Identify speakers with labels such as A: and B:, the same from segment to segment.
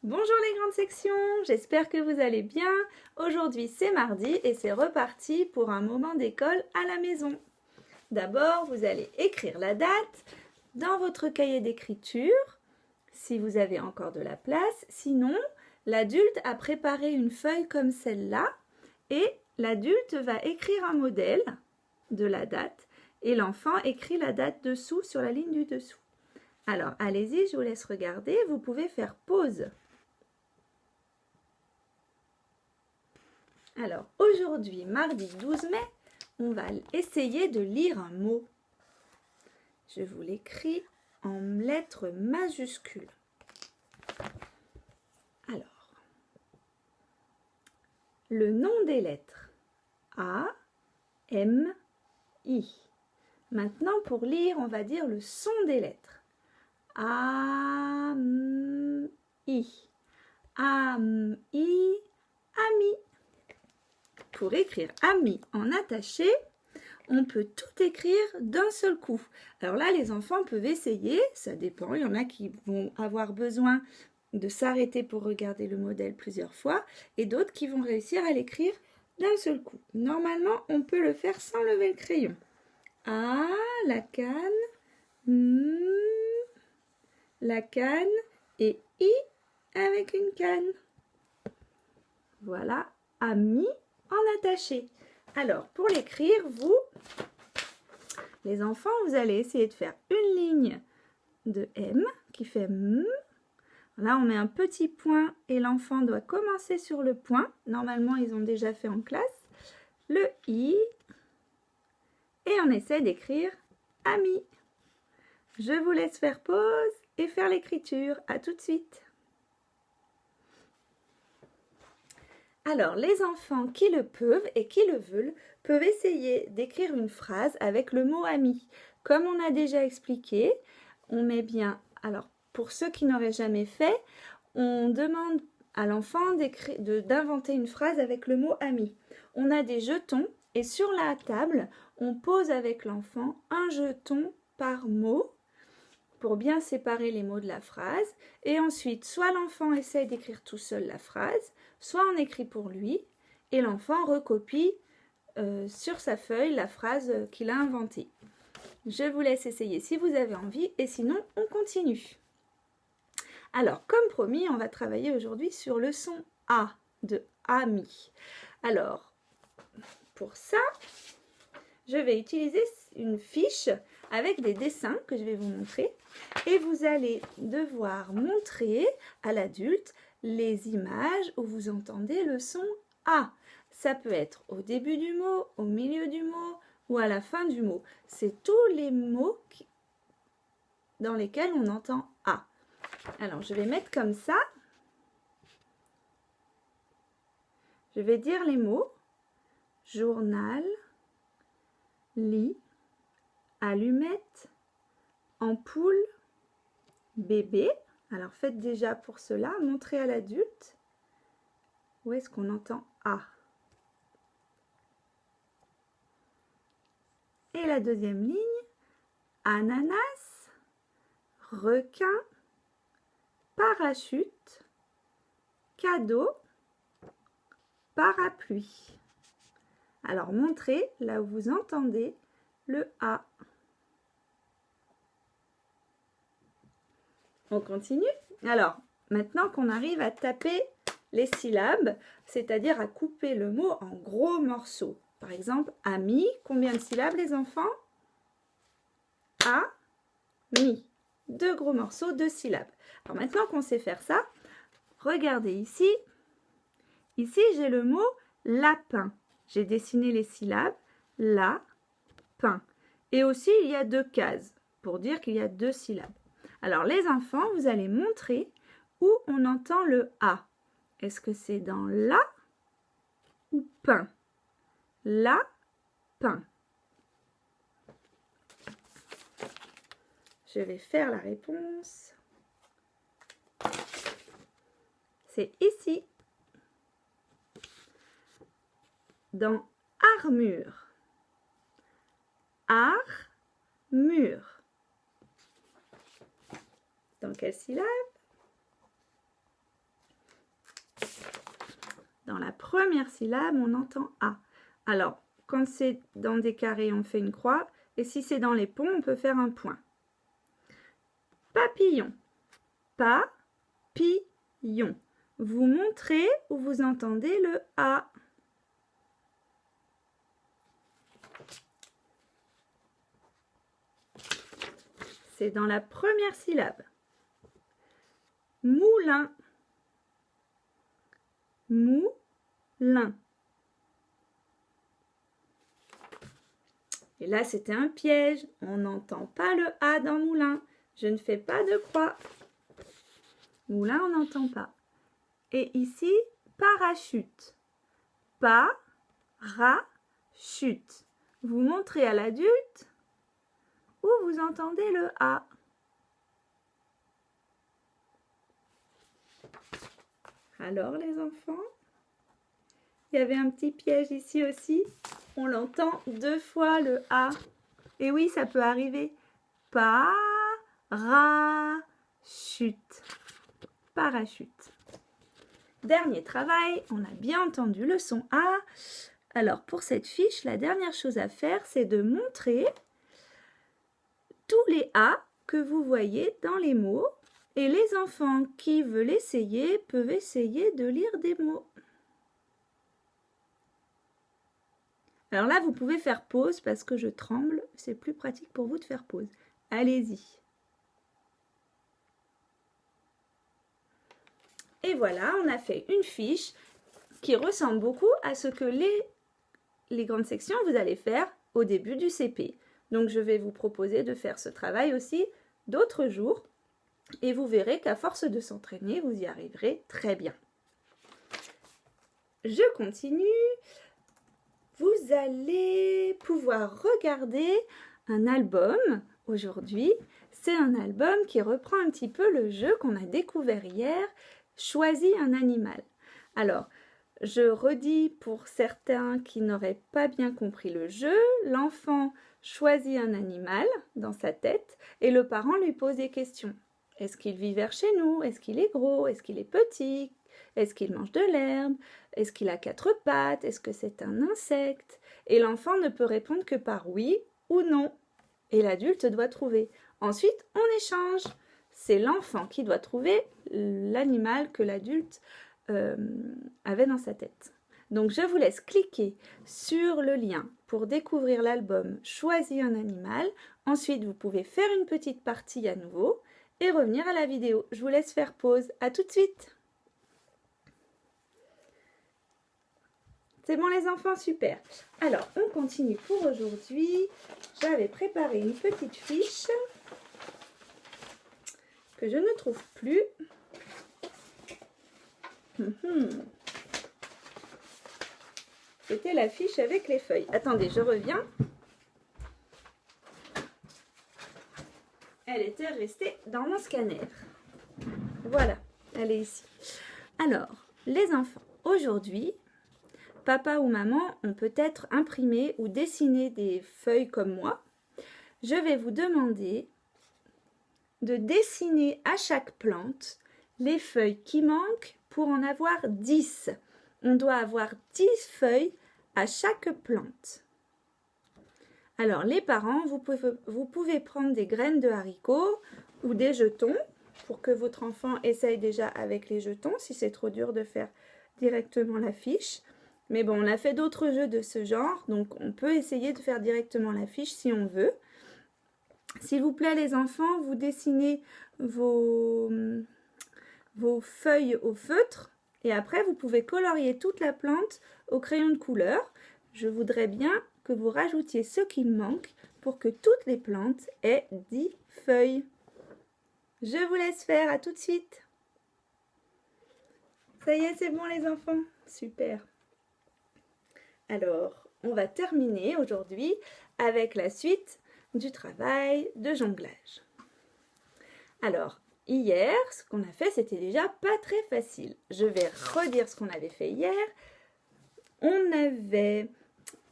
A: Bonjour les grandes sections, j'espère que vous allez bien. Aujourd'hui c'est mardi et c'est reparti pour un moment d'école à la maison. D'abord, vous allez écrire la date dans votre cahier d'écriture, si vous avez encore de la place. Sinon, l'adulte a préparé une feuille comme celle-là et l'adulte va écrire un modèle de la date et l'enfant écrit la date dessous sur la ligne du dessous. Alors, allez-y, je vous laisse regarder. Vous pouvez faire pause. Alors, aujourd'hui, mardi 12 mai, on va essayer de lire un mot. Je vous l'écris en lettres majuscules. Alors, le nom des lettres. A, M, I. Maintenant, pour lire, on va dire le son des lettres. A, M, I. A, M, I, ami. Pour écrire ami en attaché, on peut tout écrire d'un seul coup. Alors là, les enfants peuvent essayer, ça dépend. Il y en a qui vont avoir besoin de s'arrêter pour regarder le modèle plusieurs fois et d'autres qui vont réussir à l'écrire d'un seul coup. Normalement, on peut le faire sans lever le crayon. A, la canne, la canne et I avec une canne. Voilà, ami en attaché. Alors, pour l'écrire, vous, les enfants, vous allez essayer de faire une ligne de M qui fait M. Là, on met un petit point et l'enfant doit commencer sur le point. Normalement, ils ont déjà fait en classe. Le I. Et on essaie d'écrire ami. Je vous laisse faire pause et faire l'écriture. À tout de suite. Alors, les enfants qui le peuvent et qui le veulent peuvent essayer d'écrire une phrase avec le mot ami. Comme on a déjà expliqué, on met bien... Alors, pour ceux qui n'auraient jamais fait, on demande à l'enfant d'inventer une phrase avec le mot ami. On a des jetons et sur la table, on pose avec l'enfant un jeton par mot pour bien séparer les mots de la phrase. Et ensuite, soit l'enfant essaye d'écrire tout seul la phrase, soit on écrit pour lui et l'enfant recopie sur sa feuille la phrase qu'il a inventée. Je vous laisse essayer si vous avez envie et sinon on continue. Alors, comme promis, on va travailler aujourd'hui sur le son A de ami. Alors, pour ça, je vais utiliser une fiche avec des dessins que je vais vous montrer et vous allez devoir montrer à l'adulte les images où vous entendez le son A. Ça peut être au début du mot, au milieu du mot ou à la fin du mot. C'est tous les mots dans lesquels on entend A. Alors, je vais mettre comme ça. Je vais dire les mots. Journal, lit, allumette, ampoule, bébé. Alors, faites déjà pour cela. Montrez à l'adulte où est-ce qu'on entend A. Et la deuxième ligne, ananas, requin, parachute, cadeau, parapluie. Alors, montrez là où vous entendez le A. On continue. Alors, maintenant qu'on arrive à taper les syllabes, c'est-à-dire à couper le mot en gros morceaux. Par exemple, ami, combien de syllabes les enfants? A, mi. 2 gros morceaux, 2 syllabes. Alors maintenant qu'on sait faire ça, regardez ici. Ici, j'ai le mot lapin. J'ai dessiné les syllabes la, pain. Et aussi, il y a 2 cases pour dire qu'il y a 2 syllabes. Alors, les enfants, vous allez montrer où on entend le A. Est-ce que c'est dans la ou pain? La, pain. Je vais faire la réponse. C'est ici. Dans armure. Armure. Dans quelle syllabe? Dans la première syllabe, on entend A. Alors, quand c'est dans des carrés, on fait une croix. Et si c'est dans les ponts, on peut faire un point. Papillon. Pa-pi-yon. Vous montrez ou vous entendez le A. C'est dans la première syllabe. Moulin. Moulin. Et là, c'était un piège. On n'entend pas le A dans moulin. Je ne fais pas de croix. Moulin, on n'entend pas. Et ici, parachute. Pa-ra-chute. Vous montrez à l'adulte ou vous entendez le A. Alors, les enfants, il y avait un petit piège ici aussi. On l'entend 2 fois le A. Et oui, ça peut arriver. Parachute. Parachute. Dernier travail, on a bien entendu le son A. Alors, pour cette fiche, la dernière chose à faire, c'est de montrer tous les A que vous voyez dans les mots. Et les enfants qui veulent essayer peuvent essayer de lire des mots. Alors là, vous pouvez faire pause parce que je tremble. C'est plus pratique pour vous de faire pause. Allez-y. Et voilà, on a fait une fiche qui ressemble beaucoup à ce que les grandes sections, vous allez faire au début du CP. Donc, je vais vous proposer de faire ce travail aussi d'autres jours. Et vous verrez qu'à force de s'entraîner, vous y arriverez très bien. Je continue. Vous allez pouvoir regarder un album aujourd'hui. C'est un album qui reprend un petit peu le jeu qu'on a découvert hier, Choisis un animal. Alors, je redis pour certains qui n'auraient pas bien compris le jeu, l'enfant choisit un animal dans sa tête et le parent lui pose des questions. Est-ce qu'il vit vers chez nous? Est-ce qu'il est gros? Est-ce qu'il est petit? Est-ce qu'il mange de l'herbe? Est-ce qu'il a 4 pattes? Est-ce que c'est un insecte? Et l'enfant ne peut répondre que par oui ou non. Et l'adulte doit trouver. Ensuite, on échange. C'est l'enfant qui doit trouver l'animal que l'adulte avait dans sa tête. Donc, je vous laisse cliquer sur le lien pour découvrir l'album Choisis un animal. Ensuite, vous pouvez faire une petite partie à nouveau et revenir à la vidéo. Je vous laisse faire pause. À tout de suite. C'est bon les enfants, super. Alors, on continue pour aujourd'hui. J'avais préparé une petite fiche que je ne trouve plus. C'était la fiche avec les feuilles. Attendez, je reviens. Elle était restée dans mon scanner. Voilà, elle est ici. Alors, les enfants, aujourd'hui, papa ou maman ont peut-être imprimé ou dessiné des feuilles comme moi. Je vais vous demander de dessiner à chaque plante les feuilles qui manquent pour en avoir 10. On doit avoir 10 feuilles à chaque plante. Alors, les parents, vous pouvez prendre des graines de haricots ou des jetons pour que votre enfant essaye déjà avec les jetons, si c'est trop dur de faire directement la fiche. Mais bon, on a fait d'autres jeux de ce genre, donc on peut essayer de faire directement la fiche si on veut. S'il vous plaît, les enfants, vous dessinez vos feuilles au feutre et après, vous pouvez colorier toute la plante au crayon de couleur. Je voudrais bien que vous rajoutiez ce qui manque pour que toutes les plantes aient 10 feuilles. Je vous laisse faire, à tout de suite. Ça y est, c'est bon les enfants? Super. Alors, on va terminer aujourd'hui avec la suite du travail de jonglage. Alors, hier, ce qu'on a fait, c'était déjà pas très facile. Je vais redire ce qu'on avait fait hier. On avait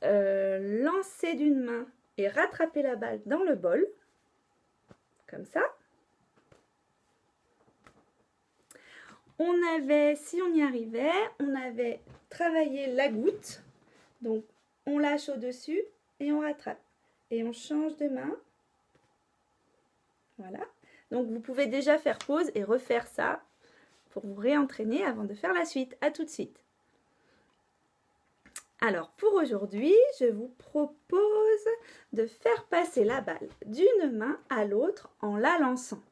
A: lancé d'une main et rattrapé la balle dans le bol, comme ça. On avait, si on y arrivait, on avait travailler la goutte. Donc, on lâche au-dessus et on rattrape. Et on change de main. Voilà. Donc, vous pouvez déjà faire pause et refaire ça pour vous réentraîner avant de faire la suite. À tout de suite. Alors, pour aujourd'hui, je vous propose de faire passer la balle d'une main à l'autre en la lançant.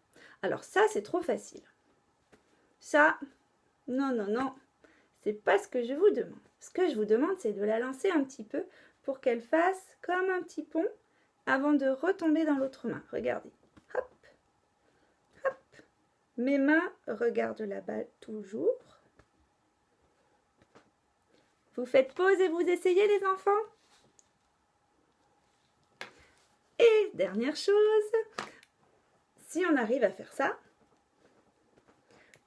A: Alors ça, c'est trop facile. Ça, non, non, non, c'est pas ce que je vous demande. Ce que je vous demande, c'est de la lancer un petit peu pour qu'elle fasse comme un petit pont avant de retomber dans l'autre main. Regardez. Hop, hop. Mes mains regardent la balle toujours. Vous faites pause et vous essayez, les enfants. Et dernière chose, si on arrive à faire ça,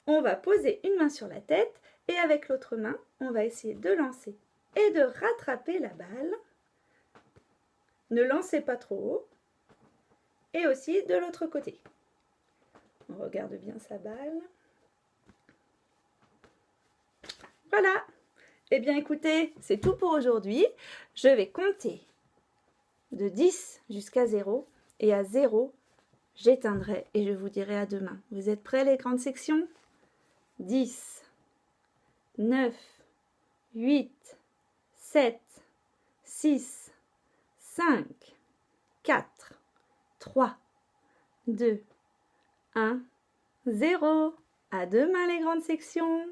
A: on va poser une main sur la tête et avec l'autre main, on va essayer de lancer et de rattraper la balle. Ne lancez pas trop haut. Et aussi de l'autre côté. On regarde bien sa balle. Voilà. Eh bien, écoutez, c'est tout pour aujourd'hui. Je vais compter de 10 jusqu'à 0. Et à 0, j'éteindrai et je vous dirai à demain. Vous êtes prêts, les grandes sections? 10, 9, 8, 7, 6, 5, 4, 3, 2, 1, 0. À demain, les grandes sections.